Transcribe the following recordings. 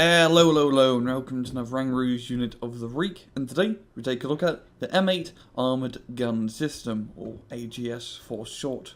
Hello, and welcome to another Rang Rouge unit of the week, and today we take a look at the M8 Armoured Gun System, or AGS for short.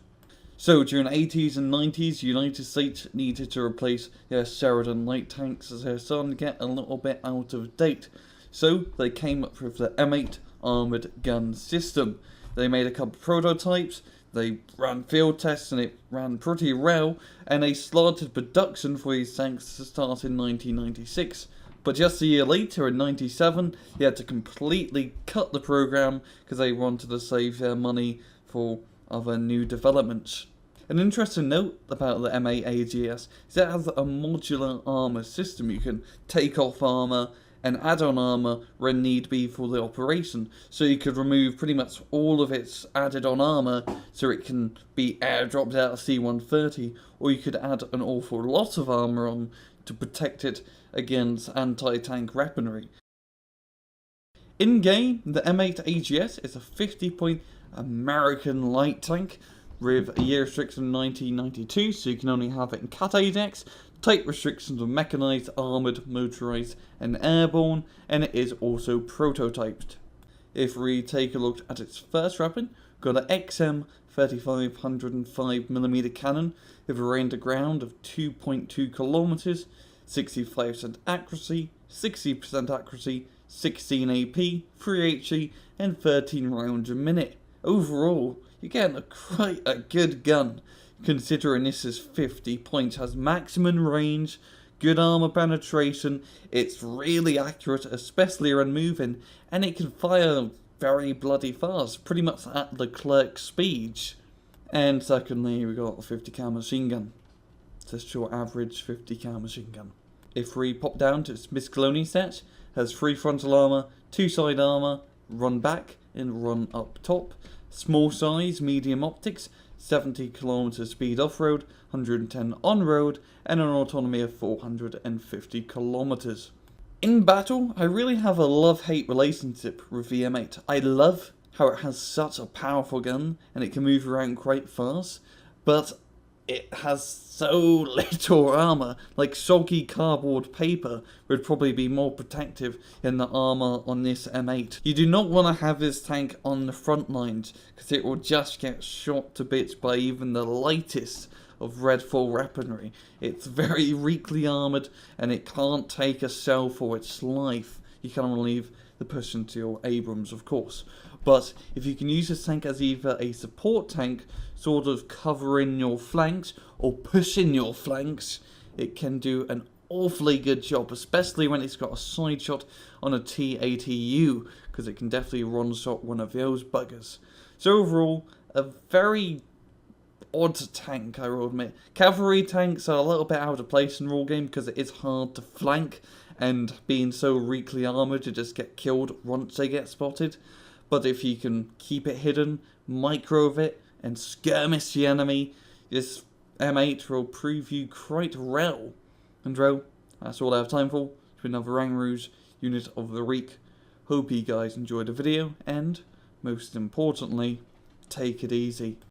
So, during the 80s and 90s, the United States needed to replace their Sheridan light tanks as they're starting to get a little bit out of date. So, they came up with the M8 Armoured Gun System. They made a couple of prototypes, they ran field tests and it ran pretty well, and they started production for these tanks to start in 1996. But just a year later, in 97, they had to completely cut the program because they wanted to save their money for other new developments. An interesting note about the M8 AGS is that it has a modular armour system. You can take off armour and add on armour when need be for the operation, so you could remove pretty much all of its added on armour so it can be airdropped out of C-130, or you could add an awful lot of armour on to protect it against anti-tank weaponry. In game, the M8 AGS is a 50-point American light tank with a year restriction in 1992, so you can only have it in Cat ADX. Type restrictions are mechanised, armoured, motorised and airborne, and it is also prototyped. If we take a look at its first weapon, we've got an XM 3505mm cannon with a range to ground of 2.2 kilometers, 65% accuracy, 60% accuracy, 16 AP, 3 HE and 13 rounds a minute. Overall, you're getting quite a good gun, considering this is 50 points, has maximum range, good armor penetration, it's really accurate, especially when moving, and it can fire very bloody fast, pretty much at the clerk speed. And secondly, we got a 50 cal machine gun. It's a short average 50 cal machine gun. If we pop down to its miscellany set, has 3 frontal armor, 2 side armor, run back and run up top, small size, medium optics, 70 km speed off-road, 110 on-road, and an autonomy of 450 km. In battle, I really have a love-hate relationship with the M8. I love how it has such a powerful gun, and it can move around quite fast, but it has so little armour. Like, soggy cardboard paper would probably be more protective than the armour on this M8. You do not want to have this tank on the front lines, because it will just get shot to bits by even the lightest of Redfall weaponry. It's very weakly armoured, and it can't take a shell for its life. You can only leave the push into your Abrams, of course. But if you can use this tank as either a support tank, sort of covering your flanks or pushing your flanks, it can do an awfully good job, especially when it's got a side shot on a T-80U, because it can definitely one-shot one of those buggers. So overall, a very odd tank, I will admit. Cavalry tanks are a little bit out of place in rule game because it is hard to flank, and being so weakly armoured, you just get killed once they get spotted. But if you can keep it hidden, micro it, and skirmish the enemy, this M8 will prove you quite well. And well, that's all I have time for. It's been another Rang Rouge unit of the week. Hope you guys enjoyed the video, and most importantly, take it easy.